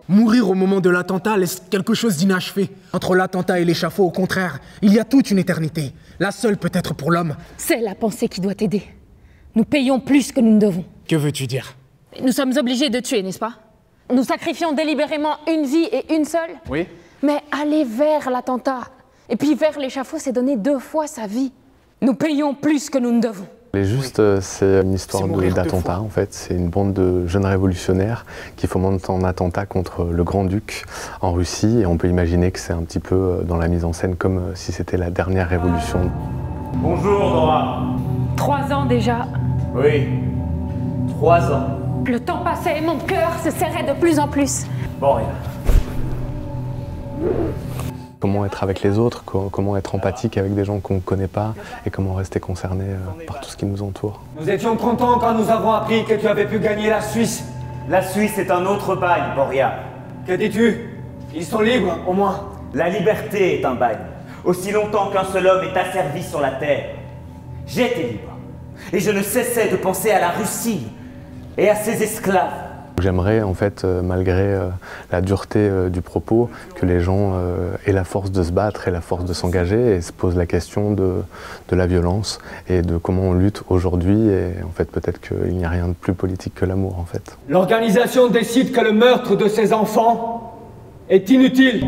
Mourir au moment de l'attentat laisse quelque chose d'inachevé. Entre l'attentat et l'échafaud, au contraire, il y a toute une éternité. La seule peut-être pour l'homme. C'est la pensée qui doit t'aider. Nous payons plus que nous ne devons. Que veux-tu dire? Nous sommes obligés de tuer, n'est-ce pas? Nous sacrifions délibérément une vie et une seule. Oui. Mais aller vers l'attentat, et puis vers l'échafaud, c'est donner 2 fois sa vie. Nous payons plus que nous ne devons. Les Justes, c'est une histoire d'attentat en fait. C'est une bande de jeunes révolutionnaires qui fomentent un attentat contre le grand-duc en Russie. Et on peut imaginer que c'est un petit peu dans la mise en scène comme si c'était la dernière révolution. Bonjour Nora. 3 ans déjà. Oui, 3 ans. Le temps passait et mon cœur se serrait de plus en plus. Bon, rien. Comment être avec les autres, comment être empathique avec des gens qu'on ne connaît pas et comment rester concerné par tout ce qui nous entoure. Nous étions contents quand nous avons appris que tu avais pu gagner la Suisse. La Suisse est un autre bagne, Boria. Que dis-tu? Ils sont libres, au moins. La liberté est un bagne. Aussi longtemps qu'un seul homme est asservi sur la terre. J'étais libre. Et je ne cessais de penser à la Russie et à ses esclaves. J'aimerais, en fait, malgré la dureté du propos, que les gens aient la force de se battre et la force de s'engager et se posent la question de la violence et de comment on lutte aujourd'hui. Et en fait, peut-être qu'il n'y a rien de plus politique que l'amour, en fait. L'organisation décide que le meurtre de ses enfants est inutile.